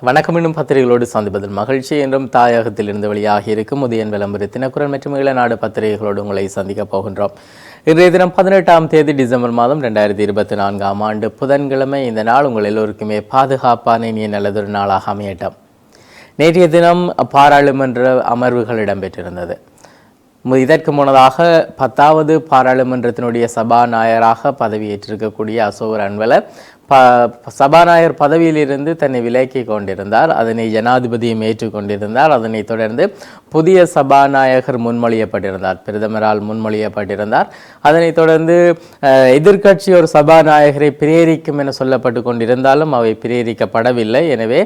வணக்கம். இன்னும் பத்திரிகைகளோடு சந்திப்பதில் மகிழ்ச்சி. என்றும் தாயகத்திலிருந்து வெளியாகி இருக்கும் உதயன் விளம்பர தினக்குரல் மற்றும் ஈழநாடு பத்திரிகைகளோடு உங்களை சந்திக்கப் போகின்றோம். இன்றைய தினம் 18ஆம் தேதி டிசம்பர் மாதம் 2024ஆம் ஆண்டு புதன்கிழமை. இந்த நாள் உங்கள் எல்லோருக்குமே பாதுகாப்பான இனிய நல்லதொரு நாளாக அமையட்டும். நேற்றைய தினம் பாராளுமன்ற அமர்வுகள் இடம்பெற்றிருந்தது. இதற்கு முன்னதாக 10வது பாராளுமன்றத்தினுடைய சபாநாயகராக பதவியேற்றிருக்கக்கூடிய அசோகர் அன்வல சபாநாயகர் பதவியிலிருந்து தன்னை விலக்கி கொண்டிருந்தார். அதனை ஜனாதிபதியும் ஏற்றுக்கொண்டிருந்தார். அதனைத் தொடர்ந்து புதிய சபாநாயகர் முன்மொழியப்பட்டிருந்தார், பிரதமரால் முன்மொழியப்பட்டிருந்தார். அதனைத் தொடர்ந்து எதிர்க்கட்சி ஒரு சபாநாயகரை பிரேரிக்கும் என சொல்லப்பட்டு கொண்டிருந்தாலும் அவை பிரேரிக்கப்படவில்லை. எனவே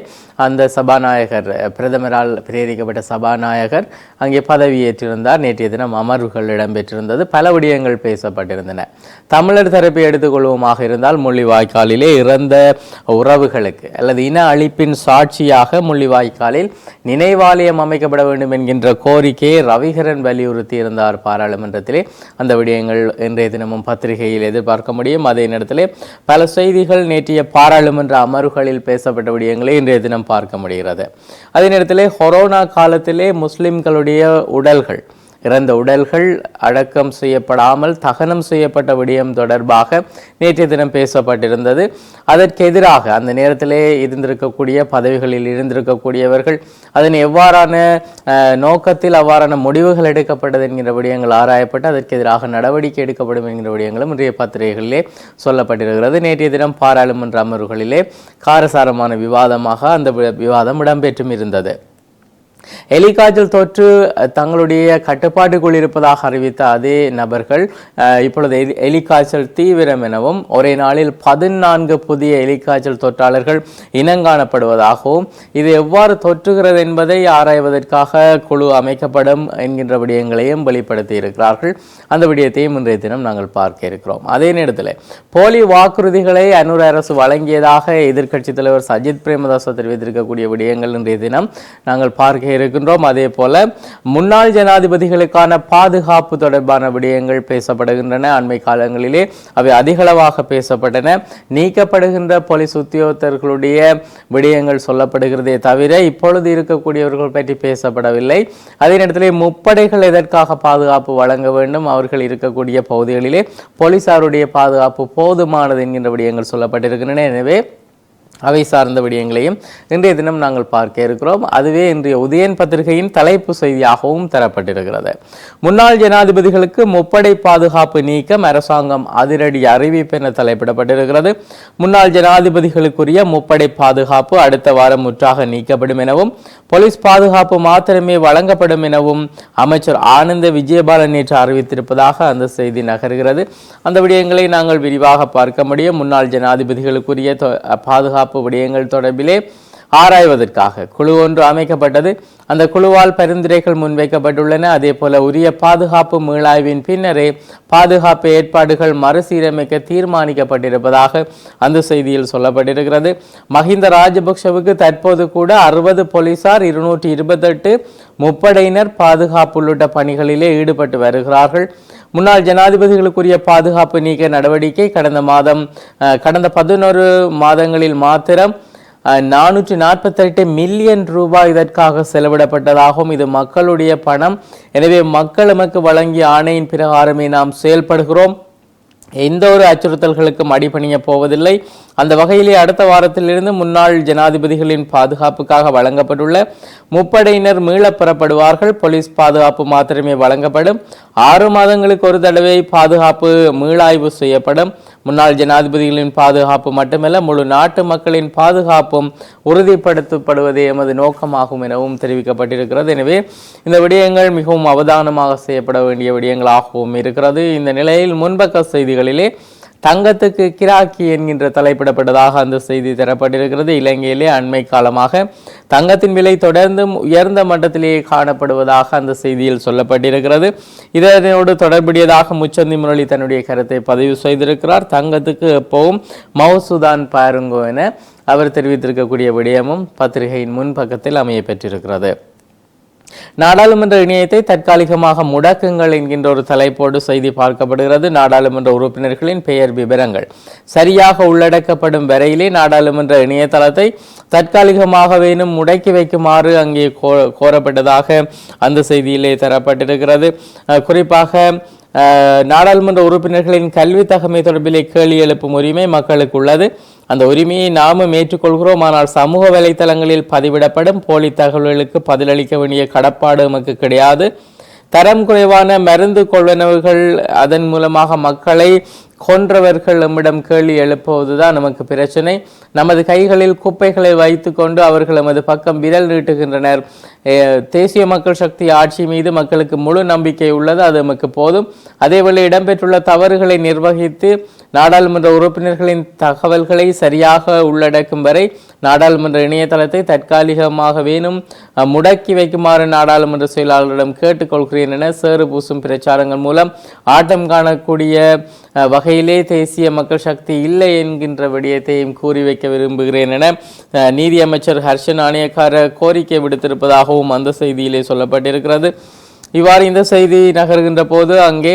அந்த சபாநாயகர், பிரதமரால் பிரேரிக்கப்பட்ட சபாநாயகர் அங்கே பதவியேற்றிருந்தார். நேற்றைய தினம் அமர்வுகள் இடம்பெற்றிருந்தது. பல விடயங்கள் பேசப்பட்டிருந்தன. தமிழர் தரப்பை எடுத்துக்கொள்வோமாக இருந்தால், முள்ளிவாய்க்காலிலே இறந்த உறவுகளுக்கு அல்லது இன அழிப்பின் சாட்சியாக முள்ளிவாய்க்காலில் நினைவாலயம் அமைக்கப்பட வேண்டும் என்கின்ற கோரிக்கையை ரவிகரன் வலியுறுத்தி இருந்தார் பாராளுமன்றத்திலே. அந்த விடயங்கள் இன்றைய தினமும் பத்திரிகையில் எதிர்பார்க்க முடியும். அதே நேரத்திலே பல செய்திகள் நேற்றைய பாராளுமன்ற அமர்வுகளில் பேசப்பட்ட விடயங்களை இன்றைய தினம் பார்க்க முடிகிறது. அதே நேரத்திலே கொரோனா காலத்திலே முஸ்லிம்களுடைய உடல்கள், இறந்த உடல்கள் அடக்கம் செய்யப்படாமல் தகனம் செய்யப்பட்ட விடயம் தொடர்பாக நேற்றைய தினம் பேசப்பட்டிருந்தது. அதற்கு எதிராக அந்த நேரத்திலே இருந்திருக்கக்கூடிய பதவிகளில் இருந்திருக்கக்கூடியவர்கள் அதன் எவ்வாறான நோக்கத்தில் அவ்வாறான முடிவுகள் எடுக்கப்பட்டது என்கிற விடயங்கள் ஆராயப்பட்டு அதற்கு எதிராக நடவடிக்கை எடுக்கப்படும் என்கிற விடயங்களும் இன்றைய பத்திரிகைகளிலே சொல்லப்பட்டிருக்கிறது. நேற்றைய தினம் பாராளுமன்ற அமர்வுகளிலே காரசாரமான விவாதமாக அந்த விவாதம் இடம்பெற்றும் இருந்தது. எலிக்காய்ச்சல் தொற்று தங்களுடைய கட்டுப்பாட்டுக்குள் இருப்பதாக அறிவித்த அதே நபர்கள் இப்பொழுது எலிக்காய்ச்சல் தீவிரம் எனவும் ஒரே நாளில் 14 புதிய எலிக்காய்ச்சல் தொற்றாளர்கள் இனங்காணப்படுவதாகவும் இது எவ்வாறு தொற்றுகிறது என்பதை ஆராய்வதற்காக குழு அமைக்கப்படும் என்கின்ற விடயங்களையும் வெளிப்படுத்தி இருக்கிறார்கள். அந்த விடயத்தையும் இன்றைய தினம் நாங்கள் பார்க்க இருக்கிறோம். அதே நேரத்தில் போலி வாக்குறுதிகளை அனுர அரசு வழங்கியதாக எதிர்க்கட்சித் தலைவர் சஜித் பிரேமதாச தெரிவித்திருக்கக்கூடிய விடயங்கள் இன்றைய தினம் நாங்கள் பார்க்க இருக்கின்றோம். அதே போல முன்னாள் ஜனாதிபதிகளுக்கான பாதுகாப்பு தொடர்பான விடயங்கள் பேசப்படுகின்றன. அண்மை காலங்களிலே அவை அதிகளவாக பேசப்பட்டன. நீக்கப்படுகின்ற போலீஸ் உத்தியோகத்தர்களுடைய விடயங்கள் சொல்லப்படுகிறதே தவிர இப்பொழுது இருக்கக்கூடியவர்கள் பற்றி பேசப்படவில்லை. அதே நேரத்திலே முப்படைகள் எதற்காக பாதுகாப்பு வழங்க வேண்டும், அவர்கள் இருக்கக்கூடிய பகுதிகளிலே போலீசாருடைய பாதுகாப்பு போதுமானது என்கின்ற விடயங்கள் சொல்லப்பட்டிருக்கின்றன. எனவே அவை சார்ந்த விடயங்களையும் இன்றைய தினம் நாங்கள் பார்க்க இருக்கிறோம். அதுவே இன்றைய உதயன் பத்திரிகையின் தலைப்பு செய்தியாகவும் தரப்பட்டிருக்கிறது. முன்னாள் ஜனாதிபதிகளுக்கு முப்படை பாதுகாப்பு நீக்கம் அரசாங்கம் அதிரடி அறிவிப்பு என தலைப்பிடப்பட்டிருக்கிறது. முன்னாள் ஜனாதிபதிகளுக்குரிய முப்படை பாதுகாப்பு அடுத்த வாரம் முற்றாக நீக்கப்படும் எனவும் போலீஸ் பாதுகாப்பு மாத்திரமே வழங்கப்படும் எனவும் அமைச்சர் ஆனந்த விஜயபாலன் நேற்று அறிவித்திருப்பதாக அந்த செய்தி நகர்கிறது. அந்த விடயங்களை நாங்கள் விரிவாக பார்க்க முடியும். முன்னாள் ஜனாதிபதிகளுக்குரிய பாதுகாப்பு விடயங்கள் தொடர்பிலே ஆராய்வதற்காக குழு ஒன்று அமைக்கப்பட்டது. அந்த குழுவால் பரிந்துரைகள் முன்வைக்கப்பட்டுள்ளன. அதே போல உரிய பாதுகாப்பு மீளாய்வின் பின்னரே பாதுகாப்பு ஏற்பாடுகள் மறுசீரமைக்க தீர்மானிக்கப்பட்டிருப்பதாக அந்த செய்தியில் சொல்லப்பட்டிருக்கிறது. மஹிந்த ராஜபக்ஷவுக்கு தற்போது கூட 60 போலீசார், 228 முப்படையினர் பாதுகாப்பு உள்ளிட்ட பணிகளிலே ஈடுபட்டு வருகிறார்கள். முன்னாள் ஜனாதிபதிகளுக்குரிய பாதுகாப்பு நீக்க நடவடிக்கை கடந்த 11 மாதங்களில் மாத்திரம் 448 மில்லியன் ரூபாய் இதற்காக செலவிடப்பட்டதாகவும் இது மக்களுடைய பணம். எனவே மக்கள் எமக்கு வழங்கிய ஆணையின் பிரகாரமே நாம் செயல்படுகிறோம். எந்த ஒரு அச்சுறுத்தல்களுக்கும் அடிபணிய போவதில்லை. அந்த வகையிலே அடுத்த வாரத்திலிருந்து முன்னாள் ஜனாதிபதிகளின் பாதுகாப்புக்காக வழங்கப்பட்டுள்ள முப்படையினர் மீளப் பெறப்படுவார்கள். போலீஸ் பாதுகாப்பு மாத்திரமே வழங்கப்படும். 6 மாதங்களுக்கு ஒரு தடவை பாதுகாப்பு மீளாய்வு செய்யப்படும். முன்னாள் ஜனாதிபதிகளின் பாதுகாப்பு மட்டுமல்ல, முழு நாட்டு மக்களின் பாதுகாப்பும் உறுதிப்படுத்தப்படுவதே எமது நோக்கமாகும் எனவும் தெரிவிக்கப்பட்டிருக்கிறது. எனவே இந்த விடயங்கள் மிகவும் அவதானமாக செய்யப்பட வேண்டிய விடயங்களாகவும் இருக்கிறது. இந்த நிலையில் முன்பக்க செய்திகளிலே தங்கத்துக்கு கிராக்கி என்கின்ற தலைப்பிடப்பட்டதாக அந்த செய்தி தரப்பட்டிருக்கிறது. இலங்கையிலே அண்மை காலமாக தங்கத்தின் விலை தொடர்ந்து உயர்ந்த மட்டத்திலேயே காணப்படுவதாக அந்த செய்தியில் சொல்லப்பட்டிருக்கிறது. இதனோடு தொடர்புடையதாக முச்சந்தி முரளி தன்னுடைய கருத்தை பதிவு செய்திருக்கிறார். தங்கத்துக்கு எப்பவும் மவுசுதான் பாருங்கோ என அவர் தெரிவித்திருக்கக்கூடிய விடயமும் பத்திரிகையின் முன்பக்கத்தில் அமைய பெற்றிருக்கிறது. நாடாளுமன்ற இணையத்தை தற்காலிகமாக முடக்குங்கள் என்கின்ற ஒரு தலைப்போடு செய்தி பார்க்கப்படுகிறது. நாடாளுமன்ற உறுப்பினர்களின் பெயர் விவரங்கள் சரியாக உள்ளடக்கப்படும் வரையிலே நாடாளுமன்ற இணையதளத்தை தற்காலிகமாகவேனும் முடக்கி வைக்குமாறு அங்கே கோரப்பட்டதாக அந்த செய்தியிலே தரப்பட்டிருக்கிறது. குறிப்பாக நாடாளுமன்ற உறுப்பினர்களின் கல்வி தகமை தொடர்பிலே கேள்வி எழுப்பும் உரிமை மக்களுக்கு உள்ளது. அந்த உரிமையை நாமும் ஏற்றுக்கொள்கிறோம். ஆனால் சமூக வலைத்தளங்களில் பதிவிடப்படும் போலி தகவல்களுக்கு பதிலளிக்க வேண்டிய கடப்பாடு நமக்கு கிடையாது. தரம் குறைவான மருந்து கொள்வனவர்கள் அதன் மூலமாக மக்களை கொன்றவர்கள் நம்மிடம் கேள்வி எழுப்புவதுதான் நமக்கு பிரச்சனை. நமது கைகளில் குப்பைகளை வைத்துக்கொண்டு அவர்கள் நமது பக்கம் விரல் நீட்டுகின்றனர். தேசிய மக்கள் சக்தி ஆட்சி மீது மக்களுக்கு முழு நம்பிக்கை உள்ளது, அது நமக்கு போதும். அதேவேளை இடம்பெற்றுள்ள தவறுகளை நிர்வகித்து நாடாளுமன்ற உறுப்பினர்களின் தகவல்களை சரியாக உள்ளடக்கும் வரை நாடாளுமன்ற இணையதளத்தை தற்காலிகமாக வேணும் முடக்கி வைக்குமாறு நாடாளுமன்ற செயலாளரிடம் கேட்டுக்கொள்கிறேன் என சேறு பூசும் பிரச்சாரங்கள் மூலம் ஆட்டம் காணக்கூடிய வகையிலே தேசிய மக்கள் சக்தி இல்லை என்கின்ற விடயத்தையும் கூறி வைக்க விரும்புகிறேன் என நீதி அமைச்சர் ஹர்ஷன் ஆணையக்கார கோரிக்கை விடுத்திருப்பதாகவும் அந்த செய்தியிலே சொல்லப்பட்டிருக்கிறது. இவ்வாறு இந்த செய்தி நகர்கின்ற போது அங்கே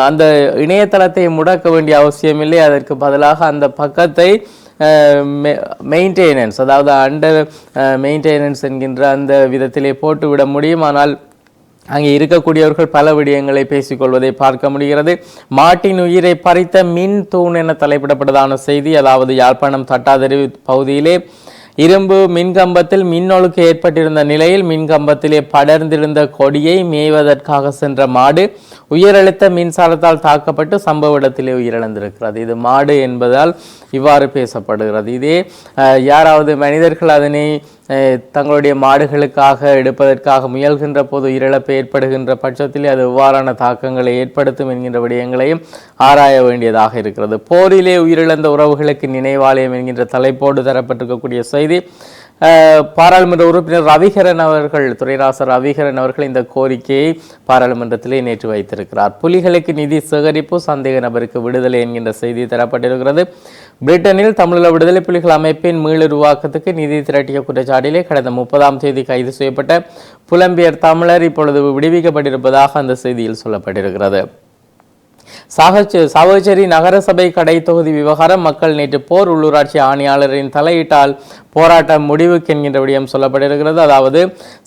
அந்த இணையதளத்தை முடக்க வேண்டிய அவசியமில்லை. அதற்கு பதிலாக அந்த பக்கத்தை மெயின்டெனன்ஸ், அதாவது அண்டர் மெயின்டெனன்ஸ் என்கின்ற அந்த விதத்திலே போட்டுவிட முடியும். ஆனால் அங்கே இருக்கக்கூடியவர்கள் பல விடயங்களை பேசிக்கொள்வதை பார்க்க முடிகிறது. மாட்டின் உயிரை பறித்த மின் தூண் என தலைப்பிடப்பட்டதான செய்தி. அதாவது யாழ்ப்பாணம் தட்டாதெரு பகுதியிலே இரும்பு மின்கம்பத்தில் மின்னொழுக்கு ஏற்பட்டிருந்த நிலையில் மின்கம்பத்திலே படர்ந்திருந்த கொடியை மேய்வதற்காக சென்ற மாடு உயரழுத்த மின்சாரத்தால் தாக்கப்பட்டு சம்பவ இடத்திலே உயிரிழந்திருக்கிறது. இது மாடு என்பதால் இவ்வாறு பேசப்படுகிறது. இதே யாராவது மனிதர்கள் அதனை தங்களுடைய மாடுகளுக்காக எடுப்பதற்காக முயல்கின்ற போது உயிரிழப்பு ஏற்படுகின்ற பட்சத்தில் அது எவ்வாறான தாக்கங்களை ஏற்படுத்தும் என்கின்ற விடயங்களையும் ஆராய வேண்டியதாக இருக்கிறது. போரிலே உயிரிழந்த உறவுகளுக்கு நினைவாலயம் என்கின்ற தலைப்போடு தரப்பட்டிருக்கக்கூடிய செய்தி. பாராளுமன்ற உறுப்பினர் ரவிகரன் அவர்கள், துரைராசர் ரவிகரன் அவர்கள் இந்த கோரிக்கையை பாராளுமன்றத்திலே நேற்று வைத்திருக்கிறார். புலிகளுக்கு நிதி சேகரிப்பு, சந்தேக நபருக்கு விடுதலை என்கின்ற செய்தி தரப்பட்டிருக்கிறது. பிரிட்டனில் தமிழீழ விடுதலை புலிகள் அமைப்பின் மீளுருவாக்கத்துக்கு நிதி திரட்டிய குற்றச்சாட்டிலே கடந்த 30ஆம் தேதி கைது செய்யப்பட்ட புலம்பெயர் தமிழர் இப்பொழுது விடுவிக்கப்பட்டிருப்பதாக அந்த செய்தியில் சொல்லப்பட்டிருக்கிறது. சாவகச்சேரி நகரசபை கடை தொகுதி விவகாரம் மக்கள் நேற்று போர் உள்ளூராட்சி ஆணையாளரின் தலையீட்டால் போராட்டம் முடிவுக்கு என்கின்ற விடயம் சொல்லப்பட்டிருக்கிறது. அதாவது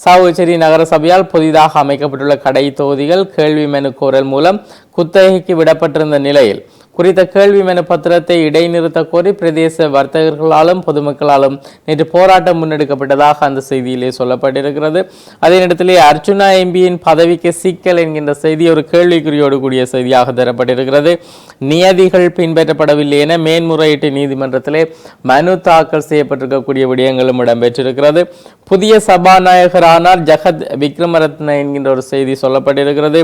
சாவகச்சேரி நகரசபையால் புதிதாக அமைக்கப்பட்டுள்ள கடை தொகுதிகள் கேள்வி மனு கோரல் மூலம் குத்தகைக்கு விடப்பட்டிருந்த நிலையில் குறித்த கேள்வி மனு பத்திரத்தை இடைநிறுத்த கோரி பிரதேச வர்த்தகர்களாலும் பொதுமக்களாலும் நேற்று போராட்டம் முன்னெடுக்கப்பட்டதாக அந்த செய்தியிலே சொல்லப்பட்டிருக்கிறது. அதே நேரத்திலே அர்ச்சுனா எம்பியின் பதவிக்கு சிக்கல் என்கின்ற செய்தி ஒரு கேள்விக்குறியோடு கூடிய செய்தியாக தரப்பட்டிருக்கிறது. நியதிகள் பின்பற்றப்படவில்லை என மேன்முறையீட்டு நீதிமன்றத்திலே மனு தாக்கல் செய்யப்பட்டிருக்கக்கூடிய விடயங்களும் இடம்பெற்றிருக்கிறது. புதிய சபாநாயகரானார் ஜகத் விக்ரமரத்ன என்கின்ற ஒரு செய்தி சொல்லப்பட்டிருக்கிறது.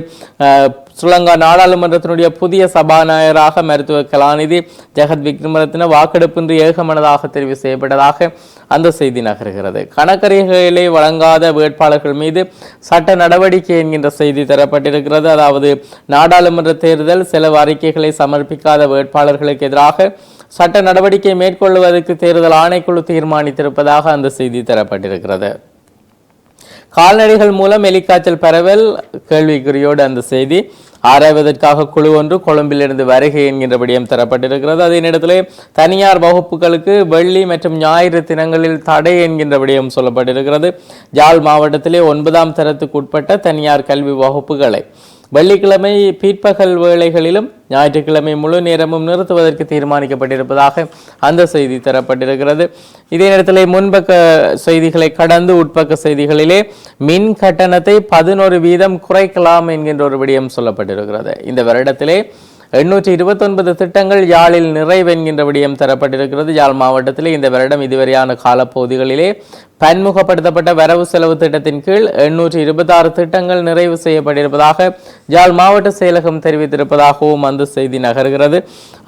ஸ்ரீலங்கா நாடாளுமன்றத்தினுடைய புதிய சபாநாயகராக மருத்துவர் கலாநிதி ஜகத் விக்ரமரத்ன வாக்கெடுப்பின்றி ஏகமனதாக தெரிவு செய்யப்பட்டதாக அந்த செய்தி நகர்கிறது. கணக்கறிகளை வழங்காத வேட்பாளர்கள் மீது சட்ட நடவடிக்கை என்கின்ற செய்தி தரப்பட்டிருக்கிறது. அதாவது நாடாளுமன்ற தேர்தல் செலவு அறிக்கைகளை சமர்ப்பிக்காத வேட்பாளர்களுக்கு எதிராக சட்ட நடவடிக்கை மேற்கொள்வதற்கு தேர்தல் ஆணைக்குழு தீர்மானித்திருப்பதாக அந்த செய்தி தரப்பட்டிருக்கிறது. கால்நடைகள் மூலம் எலிக்காய்ச்சல் பரவல் கேள்விக்குறியோடு அந்த செய்தி. ஆராய்வதற்காக குழு ஒன்று கொழும்பிலிருந்து வருகை என்கின்ற விடயம் தரப்பட்டிருக்கிறது. அதே நேரத்திலே தனியார் வகுப்புகளுக்கு வெள்ளி மற்றும் ஞாயிறு தினங்களில் தடை என்கின்ற விடயம் சொல்லப்பட்டிருக்கிறது. ஜாழ் மாவட்டத்திலே 9ஆம் தரத்துக்கு உட்பட்ட தனியார் கல்வி வகுப்புகளை வெள்ளிக்கிழமை பிற்பகல் வேளைகளிலும் ஞாயிற்றுக்கிழமை முழு நேரமும் நிறுத்துவதற்கு தீர்மானிக்கப்பட்டிருப்பதாக அந்த செய்தி தரப்பட்டிருக்கிறது. இதே நேரத்தில் முன்பக்க செய்திகளை கடந்து உட்பக்க செய்திகளிலே மின் கட்டணத்தை 11% குறைக்கலாம் என்கின்ற ஒரு விடயம் சொல்லப்பட்டிருக்கிறது. இந்த வருடத்திலே 829 திட்டங்கள் யாழில் நிறைவென்கின்ற விடயம் தரப்பட்டிருக்கிறது. யாழ் மாவட்டத்திலே இந்த வருடம் இதுவரையான காலப்பகுதிகளிலே பன்முகப்படுத்தப்பட்ட வரவு செலவு திட்டத்தின் கீழ் 826 திட்டங்கள் நிறைவு செய்யப்பட்டிருப்பதாக யாழ் மாவட்ட செயலகம் தெரிவித்திருப்பதாகவும் அந்த செய்தி நகர்கிறது.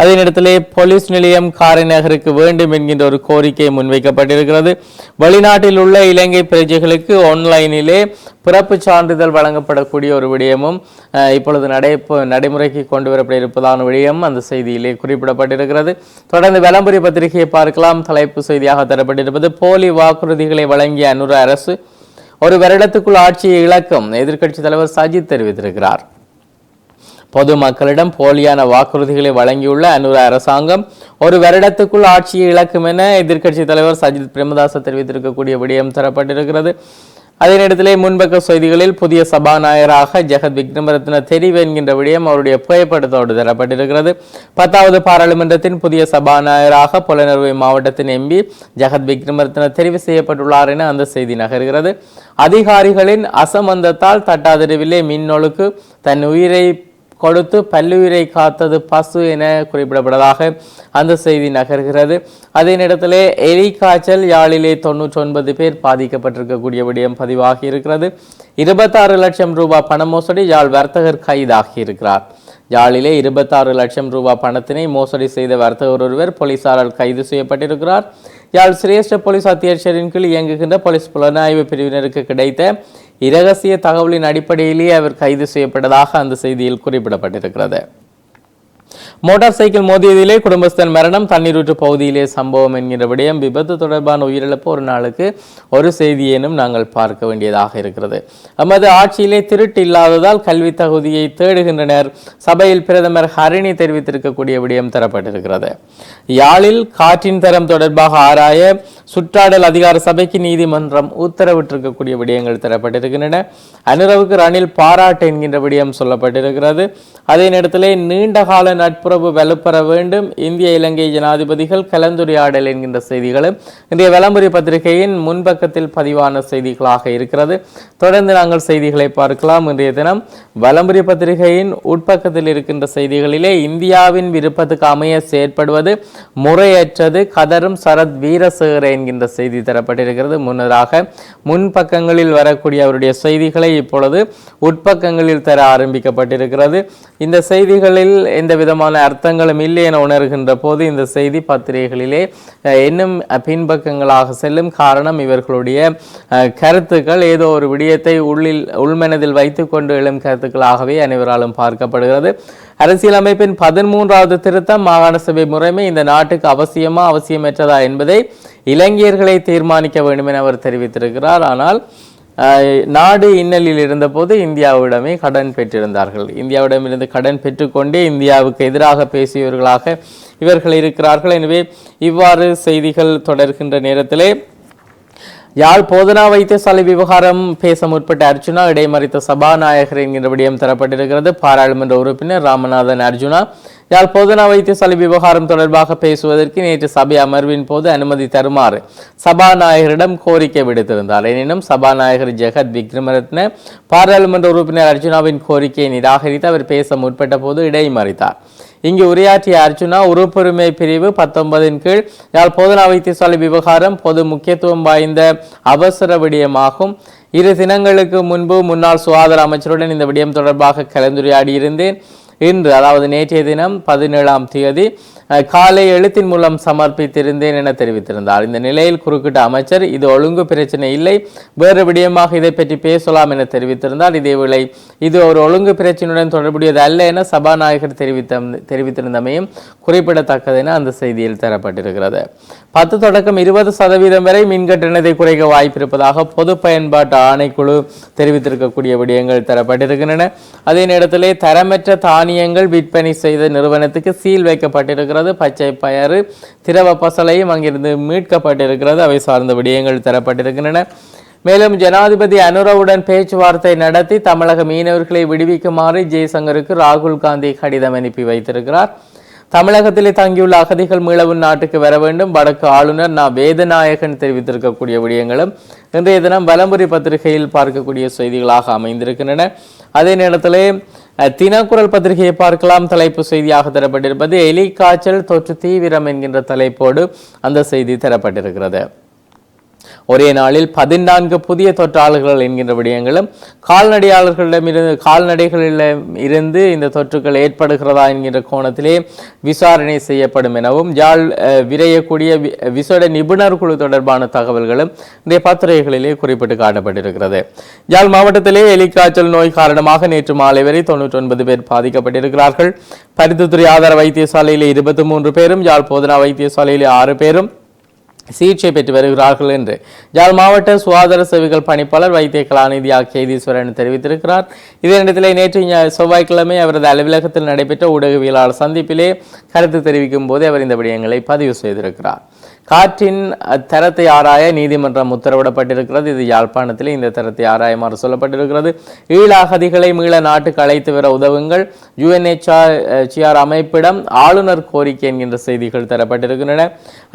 அதே நேரத்திலே போலீஸ் நிலையம் காரைநகருக்கு வேண்டும் என்கின்ற ஒரு கோரிக்கை முன்வைக்கப்பட்டிருக்கிறது. வெளிநாட்டில் உள்ள இலங்கை பிரஜைகளுக்கு ஆன்லைனிலே பிறப்பு சான்றிதழ் வழங்கப்படக்கூடிய ஒரு விடயமும் இப்பொழுது நடைமுறைக்கு கொண்டு வரப்பட இருப்பதான விடயம் அந்த செய்தியிலே குறிப்பிடப்பட்டிருக்கிறது. தொடர்ந்து விளம்பரி பத்திரிகையை பார்க்கலாம். தலைப்பு செய்தியாக தரப்பட்டிருப்பது போலி வாக்குறுதிகளை வழங்கிய அனுர அரசு ஒரு வருடத்துக்குள் ஆட்சியை இழக்கும் எதிர்க்கட்சித் தலைவர் சஜித் தெரிவித்திருக்கிறார். பொதுமக்களிடம் போலியான வாக்குறுதிகளை வழங்கியுள்ள அனுர அரசாங்கம் ஒரு வருடத்துக்குள் ஆட்சியை இழக்கும் என எதிர்க்கட்சித் தலைவர் சஜித் பிரேமதாச தெரிவித்திருக்கக்கூடிய விடயம் தரப்பட்டிருக்கிறது. அதே நேரத்திலே முன்பக்க செய்திகளில் புதிய சபாநாயகராக ஜெகத் விக்ரமரத்ன தெரிவு என்கின்ற விடயம் அவருடைய புகைப்படத்தோடு தரப்பட்டிருக்கிறது. 10வது பாராளுமன்றத்தின் புதிய சபாநாயகராக புலனறுவை மாவட்டத்தின் எம்பி ஜெகத் விக்ரமரத்ன தெரிவு செய்யப்பட்டுள்ளார் என அந்த செய்தி நகர்கிறது. அதிகாரிகளின் அசமந்தத்தால் தட்டாதெருவிலே மின்னொழுக்கு தன் உயிரை கொடுத்து பல்லுயிரை காத்தது பசு என குறிப்பிடப்பட்டதாக அந்த செய்தி நகர்கிறது. அதே நேரத்திலே எலி காய்ச்சல் யாழிலே 99 பேர் பாதிக்கப்பட்டிருக்கக்கூடிய விடயம் பதிவாகி இருக்கிறது. 26 லட்சம் ரூபாய் பண மோசடி யாழ் வர்த்தகர் கைதாகி இருக்கிறார். யாழிலே 26 லட்சம் ரூபாய் பணத்தினை மோசடி செய்த வர்த்தகர் ஒருவர் போலீசாரால் கைது செய்யப்பட்டிருக்கிறார். யாழ் சிரேஷ்ட போலீஸ் அத்தியட்சரின் கீழ் இயங்குகின்ற போலீஸ் புலனாய்வு பிரிவினருக்கு கிடைத்த இரகசிய தகவலின் அடிப்படையிலேயே அவர் கைது செய்யப்பட்டதாக அந்த செய்தியில் குறிப்பிடப்பட்டிருக்கிறது. மோட்டார் சைக்கிள் மோதியதிலே குடும்பஸ்தன் மரணம், தண்ணீரூற்று பகுதியிலே சம்பவம் என்கிற விடயம், விபத்து தொடர்பான உயிரிழப்பு ஒரு நாளுக்கு ஒரு செய்தியேனும் நாங்கள் பார்க்க வேண்டியதாக இருக்கிறது. நமது ஆட்சியிலே திருட்டு இல்லாததால் கல்வி தகுதியை தேடுகின்றனர். சபையில் பிரதமர் ஹரிணி தெரிவித்திருக்கக்கூடிய விடயம் தரப்பட்டிருக்கிறது. யாழில் காற்றின் தரம் தொடர்பாக ஆராய சுற்றாடல் அதிகார சபைக்கு நீதிமன்றம் உத்தரவிட்டிருக்கக்கூடிய விடயங்கள் தரப்பட்டிருக்கின்றன. அனுரவுக்கு ரணில் பாராட்டு என்கின்ற விடயம் சொல்லப்பட்டிருக்கிறது. அதே நேரத்திலே நீண்டகால நட்புறவு வலுப்பெற வேண்டும், இந்திய இலங்கை ஜனாதிபதிகள் கலந்துரையாடல் என்கின்ற செய்திகளும் இன்றைய விளம்பரி பத்திரிகையின் முன்பக்கத்தில் பதிவான செய்திகளாக இருக்கிறது. தொடர்ந்து நாங்கள் செய்திகளை பார்க்கலாம். இன்றைய தினம் விளம்பரி பத்திரிகையின் உட்பக்கத்தில் இருக்கின்ற செய்திகளிலே இந்தியாவின் விருப்பத்துக்கு அமைய செயற்படுவது முறையற்றது, கதரும் சரத் வீரசேகர என்கின்ற செய்தி தரப்பட்டிருக்கிறது. முன்னதாக முன்பக்கங்களில் வரக்கூடிய அவருடைய செய்திகளை இப்பொழுது உட்பக்கங்களில் தர ஆரம்பிக்கப்பட்டிருக்கிறது. இந்த செய்திகளில் எந்த விதமான அர்த்தங்களும் இல்லை என உணர்கின்ற போது இந்த செய்தி பத்திரிகைகளிலே இன்னும் பின்பக்கங்களாக செல்லும். காரணம், இவர்களுடைய கருத்துக்கள் ஏதோ ஒரு விடயத்தை உள்மனதில் வைத்துக் கொண்டு எழும் கருத்துக்களாகவே அனைவராலும் பார்க்கப்படுகிறது. அரசியலமைப்பின் 13வது திருத்தம் மாகாண சபை முறைமை இந்த நாட்டுக்கு அவசியமா அவசியமற்றதா என்பதை இலங்கையர்களை தீர்மானிக்க வேண்டும் என அவர் தெரிவித்திருக்கிறார். ஆனால் நாடு இன்னலில் இருந்தபோது இந்தியாவிடமே கடன் பெற்றிருந்தார்கள். இந்தியாவிடமிருந்து கடன் பெற்றுக்கொண்டே இந்தியாவுக்கு எதிராக பேசியவர்களாக இவர்கள் இருக்கிறார்கள். எனவே இவ்வாறு செய்திகள் தொடர்கின்ற நேரத்திலே யாழ் போதனா வைத்தியசாலை விவகாரம் பேச முற்பட்ட அர்ஜுனா இடைமறித்த சபாநாயகர் என்கின்ற விடயம் தரப்பட்டிருக்கிறது. பாராளுமன்ற உறுப்பினர் ராமநாதன் அர்ஜுனா யாழ் போதனா வைத்தியசாலை விவகாரம் தொடர்பாக பேசுவதற்கு நேற்று சபை அமர்வின் போது அனுமதி தருமாறு சபாநாயகரிடம் கோரிக்கை விடுத்திருந்தார். எனினும் சபாநாயகர் ஜெகத் விக்ரமரத்ன பாராளுமன்ற உறுப்பினர் அர்ஜுனாவின் கோரிக்கையை நிராகரித்து அவர் பேச முற்பட்ட போது இடைமறித்தார். இங்கு உரையாற்றிய அர்ஜுனா, உறுப்புரிமை பிரிவு 19 கீழ் யாழ் போதனா வைத்தியசாலை விவகாரம் பொது முக்கியத்துவம் வாய்ந்த அவசர விடயமாகும். 2 தினங்களுக்கு முன்பு முன்னாள் சுகாதார அமைச்சருடன் இந்த விடயம் தொடர்பாக கலந்துரையாடி இருந்தேன். இன்று, அதாவது நேற்றைய தினம் 17ஆம் தேதி காலை எழுத்தின் மூலம் சமர்ப்பித்திருந்தேன் என தெரிவித்திருந்தார். இந்த நிலையில் குறுக்கிட்ட அமைச்சர், இது ஒழுங்கு பிரச்சனை இல்லை, வேறு விடயமாக இதை பற்றி பேசலாம் என தெரிவித்திருந்தார். இதேவேளை இது ஒரு ஒழுங்கு பிரச்சனையுடன் தொடர்புடையது அல்ல என சபாநாயகர் தெரிவித்திருந்தமையும் குறிப்பிடத்தக்கது என அந்த செய்தியில் தரப்பட்டிருக்கிறது. 10 தொடக்கம் 20% வரை மின் கட்டணத்தை குறைக்க வாய்ப்பிருப்பதாக பொது பயன்பாட்டு ஆணைக்குழு தெரிவித்திருக்கக்கூடிய விடயங்கள் தரப்பட்டிருக்கின்றன. அதே நேரத்திலே தரமற்ற தானியங்கள் விற்பனை செய்த நிறுவனத்துக்கு சீல் வைக்கப்பட்டிருக்கிறது. பச்சை பயறு திரவ பசலையும் அங்கிருந்து மீட்கப்பட்டிருக்கிறது. அவை சார்ந்த விடயங்கள் தரப்பட்டிருக்கின்றன. மேலும் ஜனாதிபதி அனுரவுடன் பேச்சுவார்த்தை நடத்தி தமிழக மீனவர்களை விடுவிக்குமாறு ஜெய்சங்கருக்கு ராகுல் காந்தி கடிதம் அனுப்பி வைத்திருக்கிறார். தமிழகத்திலே தங்கியுள்ள அகதிகள் மீளவும் நாட்டுக்கு வர வேண்டும், வடக்கு ஆளுநர் வேதநாயகன் தெரிவித்திருக்கக்கூடிய விடயங்களும் இன்றைய தினம் விளம்பரி பத்திரிகையில் பார்க்கக்கூடிய செய்திகளாக அமைந்திருக்கின்றன. அதே நேரத்திலே தினக்குரல் பத்திரிகையை பார்க்கலாம். தலைப்பு செய்தியாக தரப்பட்டிருப்பது எலி காய்ச்சல் தொற்று தீவிரம் என்கின்ற தலைப்போடு அந்த செய்தி தரப்பட்டிருக்கிறது. ஒரே நாளில் 14 புதிய தொற்றாளர்கள் என்கின்ற விடயங்களும் கால்நடைகளில் இருந்து இந்த தொற்றுகள் ஏற்படுகிறதா என்கின்ற கோணத்திலே விசாரணை செய்யப்படும் எனவும் யாழ் விரையக்கூடிய விசேட நிபுணர் குழு தொடர்பான தகவல்களும் இந்த பத்திரிகைகளிலே குறிப்பிட்டு காட்டப்பட்டிருக்கிறது. யாழ் மாவட்டத்திலே எலிக்காய்ச்சல் நோய் காரணமாக நேற்று மாலை வரை 99 பேர் பாதிக்கப்பட்டிருக்கிறார்கள். பருத்தித்துறை ஆதார வைத்தியசாலையிலே 23 பேரும், யாழ் போதனா வைத்தியசாலையிலே 6 பேரும், சிகிச்சை பெற்று வருகிறார்கள் என்று யாழ் மாவட்ட சுகாதார சேவைகள் பணிப்பாளர் வைத்திய கலாநிதி கேதீஸ்வரன் தெரிவித்திருக்கிறார். இதே நேரத்தில் நேற்று செவ்வாய்க்கிழமை அவரது அலுவலகத்தில் நடைபெற்ற ஊடகவியலாளர் சந்திப்பிலே கருத்து தெரிவிக்கும் போது அவர் இந்த விடயங்களை பதிவு செய்திருக்கிறார். காற்றின் தரத்தை ஆராய நீதிமன்றம் உத்தரவிடப்பட்டிருக்கிறது. இது யாழ்ப்பாணத்தில் இந்த தரத்தை ஆராயுமாறு சொல்லப்பட்டிருக்கிறது. ஈழாகதிகளை மீள நாட்டுக்கு அழைத்து வர உதவுங்கள், UNHCR அமைப்பிடம் ஆளுநர் கோரிக்கை என்கின்ற செய்திகள் தரப்பட்டிருக்கின்றன.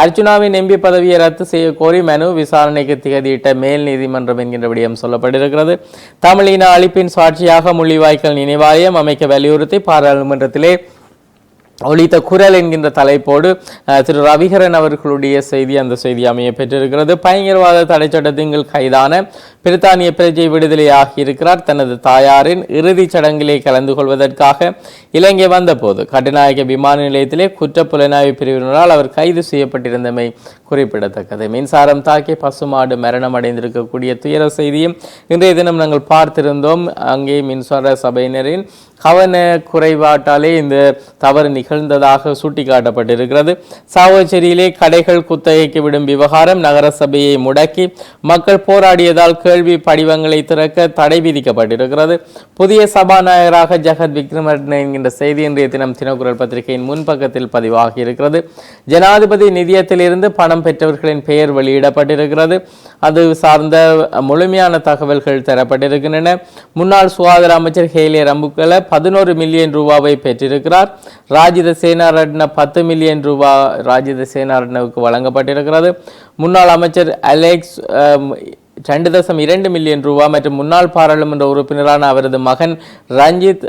அர்ச்சுனாவின் எம்பி பதவியை ரத்து செய்ய கோரி மனு விசாரணைக்கு திகதியிட்ட மேல் நீதிமன்றம் என்கின்ற விடயம் சொல்லப்பட்டிருக்கிறது. தமிழின அழிப்பின் சாட்சியாக முள்ளிவாய்க்கால் நினைவாலயம் அமைக்க வலியுறுத்தி பாராளுமன்றத்திலே ஒலித்த குரல் என்கின்ற தலைப்போடு திரு ரவிகரன் அவர்களுடைய செய்தி அந்த செய்தி அமைய பெற்றிருக்கிறது. பயங்கரவாத தடை சட்டத்தின் கைதான பிரித்தானிய பிரஜை விடுதலையாகி இருக்கிறார். தனது தாயாரின் இறுதிச் சடங்கிலே கலந்து கொள்வதற்காக இலங்கை வந்தபோது கட்டுநாயக்க விமான நிலையத்திலே குற்றப்புலனாய்வு பிரிவினரால் அவர் கைது செய்யப்பட்டிருந்தமை குறிப்பிடத்தக்கது. மின்சாரம் தாக்கி பசுமாடு மரணம் அடைந்திருக்கக்கூடிய துயர செய்தியும் இன்றைய தினம் நாங்கள் பார்த்திருந்தோம். அங்கே மின்சார சபையினரின் கவன குறைபாட்டாலே இந்த தவறு நிகழ்ந்ததாக சுட்டிக்காட்டப்பட்டிருக்கிறது. சாவச்சேரியிலே கடைகள் குத்தகைக்கு விடும் விவகாரம், நகர சபையை முடக்கி மக்கள் போராடியதால் கேள்வி படிவங்களை திறக்க தடை விதிக்கப்பட்டிருக்கிறது. புதிய சபாநாயகராக ஜெகத் விக்ரமரட்ன என்கின்ற செய்தி இன்றைய தினம் தினக்குரல் பத்திரிகையின் முன்பக்கத்தில் பதிவாகி இருக்கிறது. ஜனாதிபதி நிதியத்திலிருந்து பணம் பெற்றவர்களின் பெயர் வெளியிடப்பட்டிருக்கிறது. அது சார்ந்த முழுமையான தகவல்கள் தரப்பட்டிருக்கின்றன. முன்னாள் சுகாதார அமைச்சர் ஹேலே ரம்புக்கள 11 மில்லியன் ரூபாவை பெற்றிருக்கிறார். ராஜித சேனாரட்ன 10 மில்லியன் ரூபாய் ராஜித சேனாரட்னவுக்கு வழங்கப்பட்டிருக்கிறது. முன்னாள் அமைச்சர் அலெக்ஸ் 2.2 மில்லியன் ரூபாய் மற்றும் முன்னாள் பாராளுமன்ற உறுப்பினரான அவரது மகன் ரஞ்சித்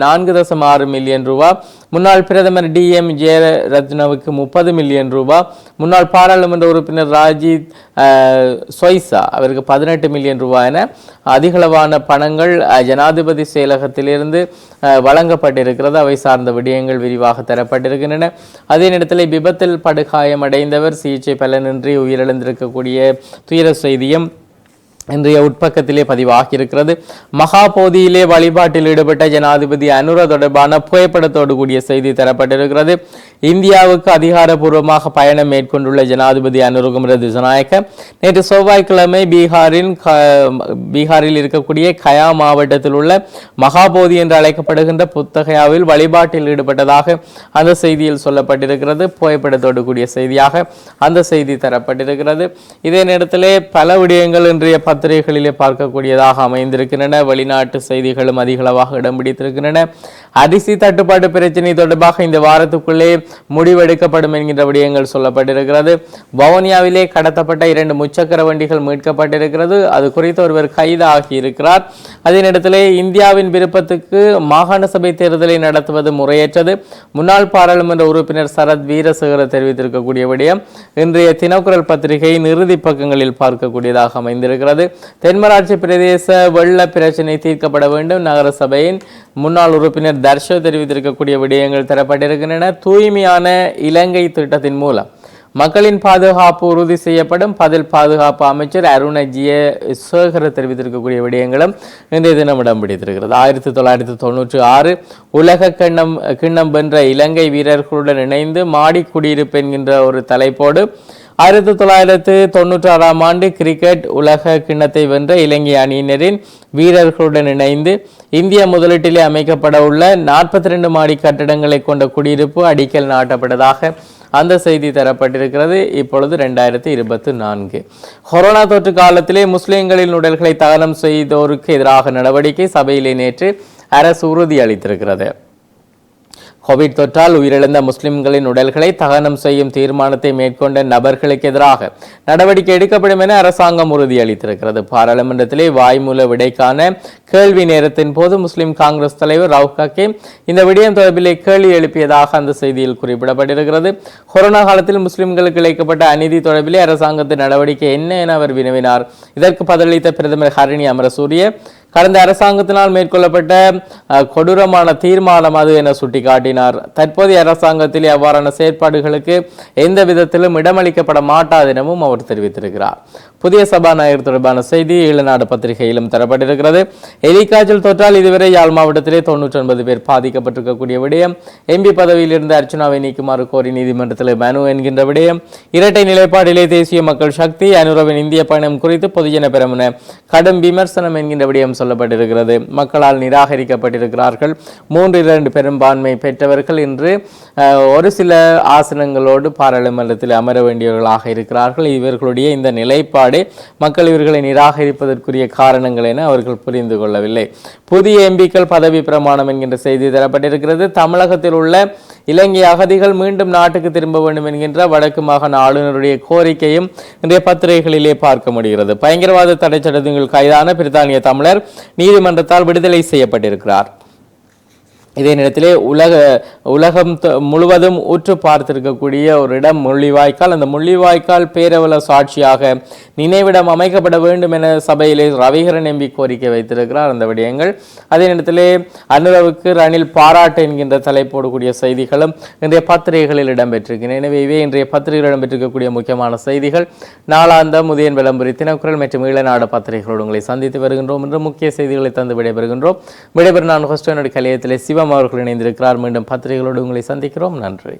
4.6 மில்லியன் ரூபாய், முன்னாள் பிரதமர் DM ஜெயரத்னவுக்கு 30 மில்லியன் ரூபாய், முன்னாள் பாராளுமன்ற உறுப்பினர் ராஜித் சொய்சா அவருக்கு 18 மில்லியன் ரூபாய் என அதிகளவான பணங்கள் ஜனாதிபதி செயலகத்திலிருந்து வழங்கப்பட்டிருக்கிறது. அவை சார்ந்த விடயங்கள் விரிவாக தரப்பட்டிருக்கின்றன. அதே நேரத்தில் விபத்தில் படுகாயமடைந்தவர் சிகிச்சை பலனின்றி உயிரிழந்திருக்கக்கூடிய துயர செய்தியும் இன்றைய உட்பக்கத்திலே பதிவாகி இருக்கிறது. மகாபோதியிலே வழிபாட்டில் ஈடுபட்ட ஜனாதிபதி அனுர தொடர்பான புகைப்படத்தோடு கூடிய செய்தி தரப்பட்டிருக்கிறது. இந்தியாவுக்கு அதிகாரப்பூர்வமாக பயணம் மேற்கொண்டுள்ள ஜனாதிபதி அனுரகுமார திசாநாயக்க நேற்று செவ்வாய்க்கிழமை பீகாரில் இருக்கக்கூடிய கயா மாவட்டத்தில் உள்ள மகாபோதி என்று அழைக்கப்படுகின்ற புத்தகையாவில் வழிபாட்டில் ஈடுபட்டதாக அந்த செய்தியில் சொல்லப்பட்டிருக்கிறது. புகைப்படத்தோடு கூடிய செய்தியாக அந்த செய்தி தரப்பட்டிருக்கிறது. இதே நேரத்திலே பல விடயங்கள் இன்றைய பத்திரிகைகளிலே பார்க்கக்கூடியதாக அமைந்திருக்கின்றன. வெளிநாட்டு செய்திகளும் அதிகளவாக இடம் பிடித்திருக்கின்றன. அரிசி தட்டுப்பாட்டு பிரச்சனை தொடர்பாக இந்த வாரத்துக்குள்ளே முடிவெடுக்கப்படும் என்கின்ற விடயங்கள் சொல்லப்பட்டிருக்கிறது. வவுனியாவிலே கடத்தப்பட்ட 2 முச்சக்கர வண்டிகள் மீட்கப்பட்டிருக்கிறது. அது குறித்து ஒருவர் கைதாகி இருக்கிறார். அதே நேரத்திலே இந்தியாவின் விருப்பத்துக்கு மாகாண சபை தேர்தலை நடத்துவது முறையற்றது, முன்னாள் பாராளுமன்ற உறுப்பினர் சரத் வீரசேகர தெரிவித்திருக்கக்கூடிய விடயம் இன்றைய தினக்குரல் பத்திரிகையின் இறுதி பக்கங்களில் பார்க்கக்கூடியதாக அமைந்திருக்கிறது. தென்மராட்சி பிரதேச வெள்ள பிரச்சனை தீர்க்கப்பட வேண்டும், நகர சபையின் முன்னாள் உறுப்பினர் தர்ஷ தெரிவித்திருக்கக்கூடிய விடயங்கள் தரப்பட்டிருக்கின்றன. தூய்மையான இலங்கை திட்டத்தின் மூலம் மக்களின் பாதுகாப்பு உறுதி செய்யப்படும், பதில் பாதுகாப்பு அமைச்சர் அருண ஜெயசேகர தெரிவித்திருக்கக்கூடிய விடயங்களும் இன்றைய தினம் இடம் பிடித்திருக்கிறது. 1996 உலக கிண்ணம் வென்ற இலங்கை வீரர்களுடன் இணைந்து மாடி குடியிருப்பு என்கின்ற ஒரு தலைப்போடு 1996ஆம் ஆண்டு கிரிக்கெட் உலக கிண்ணத்தை வென்ற இலங்கை அணியினரின் வீரர்களுடன் இணைந்து இந்திய முதலீட்டிலே அமைக்கப்பட உள்ள 42 மாடி கட்டடங்களை கொண்ட குடியிருப்பு அடிக்கல் நாட்டப்பட்டதாக அந்த செய்தி தரப்பட்டிருக்கிறது. இப்பொழுது 2024 கொரோனா தொற்று காலத்திலே முஸ்லிம்களின் உடல்களை தகனம் செய்தோருக்கு எதிராக நடவடிக்கை சபையிலே நேற்று அரசு உறுதி அளித்திருக்கிறது. கோவிட் தொற்றால் உயிரிழந்த முஸ்லிம்களின் உடல்களை தகனம் செய்யும் தீர்மானத்தை மேற்கொண்ட நபர்களுக்கு எதிராக நடவடிக்கை எடுக்கப்படும் என அரசாங்கம் உறுதியளித்திருக்கிறது. பாராளுமன்றத்திலே வாய்மூல விடைக்கான கேள்வி நேரத்தின் போது முஸ்லிம் காங்கிரஸ் தலைவர் ரவுப் ஹக்கீம் இந்த விடயம் தொடர்பிலே கேள்வி எழுப்பியதாக அந்த செய்தியில் குறிப்பிடப்பட்டிருக்கிறது. கொரோனா காலத்தில் முஸ்லிம்களுக்கு இழைக்கப்பட்ட அநீதி தொடர்பிலே அரசாங்கத்தின் நடவடிக்கை என்ன என அவர் வினவினார். இதற்கு பதிலளித்த பிரதமர் ஹரிணி அமரசூரிய கடந்த அரசாங்கத்தினால் மேற்கொள்ளப்பட்ட கொடூரமான தீர்மானம் அது என சுட்டிக்காட்டினார். தற்போதைய அரசாங்கத்திலே அவ்வாறான செயற்பாடுகளுக்கு எந்த விதத்திலும் இடமளிக்கப்பட மாட்டாது எனவும் அவர் தெரிவித்திருக்கிறார். புதிய சபாநாயகர் தொடர்பான செய்தி ஈழநாடு பத்திரிகையிலும் தரப்பட்டிருக்கிறது. எலிக்காய்ச்சல் தொற்றால் இதுவரை யாழ் மாவட்டத்திலே 99 பேர் பாதிக்கப்பட்டிருக்கக்கூடிய விடயம். எம்பி பதவியில் இருந்த அர்ச்சுனாவை நீக்குமாறு கோரி நீதிமன்றத்தில் மனு என்கின்ற விடயம். இரட்டை நிலைப்பாடிலே தேசிய மக்கள் சக்தி அனுரவின் இந்திய பயணம் குறித்து பொதுஜன பெரமுன கடும் விமர்சனம் என்கின்ற விடயம் சொல்லப்பட்டிருக்கிறது. மக்களால் நிராகரிக்கப்பட்டிருக்கிறார்கள். 3/2 பெரும்பான்மை பெற்றவர்கள் இன்று ஒரு சில ஆசனங்களோடு பாராளுமன்றத்தில் அமர வேண்டியவர்களாக இருக்கிறார்கள். இவர்களுடைய இந்த நிலைப்பாடு மக்கள் இவர்களை நிராகரிப்பதற்குரிய காரணங்கள் என அவர்கள் புரிந்து கொள்ளவில்லை. புதிய எம்பிக்கள் பதவி பிரமாணம் என்கின்ற செய்தி தரப்பட்டிருக்கிறது. தமிழகத்தில் உள்ள இலங்கை அகதிகள் மீண்டும் நாட்டுக்கு திரும்ப வேண்டும் என்கின்ற வடக்கு மாகாண ஆளுநருடைய கோரிக்கையும் இன்றைய பத்திரிகைகளிலே பார்க்க முடிகிறது. பயங்கரவாத தடை சட்டத்தில் கைதான பிரித்தானிய தமிழர் நீதிமன்றத்தால் விடுதலை செய்யப்பட்டிருக்கிறார். இதே நேரத்திலே உலகம் முழுவதும் உற்று பார்த்திருக்கக்கூடிய ஒரு இடம் முள்ளிவாய்க்கால். அந்த முள்ளிவாய்க்கால் பேரவல சாட்சியாக நினைவிடம் அமைக்கப்பட வேண்டும் என சபையிலே ரவிகரன் எம்பி கோரிக்கை வைத்திருக்கிறார். அந்த விடயங்கள் அதே நேரத்திலே அனுரவுக்கு ரணில் பாராட்டு என்கின்ற தலைப்போடு கூடிய செய்திகளும் இன்றைய பத்திரிகைகளில் இடம்பெற்றிருக்கின்றன. எனவே இவை இன்றைய பத்திரிகையில் இடம்பெற்றிருக்கக்கூடிய முக்கியமான செய்திகள். நாளாந்தம் உதயன் விளம்பரி தினக்குரல் மற்றும் ஈழநாடு பத்திரிகைகளோடு உங்களை சந்தித்து வருகின்றோம் என்று முக்கிய செய்திகளை தந்து விடைபெறுகின்றோம். விடைபெறும் நான் ஹொஸ்டனுடைய கலையத்திலே சிவம் அவர்கள் இணைந்திருக்கிறார். மீண்டும் பத்திரிகைகளோடு உங்களை சந்திக்கிறோம். நன்றி.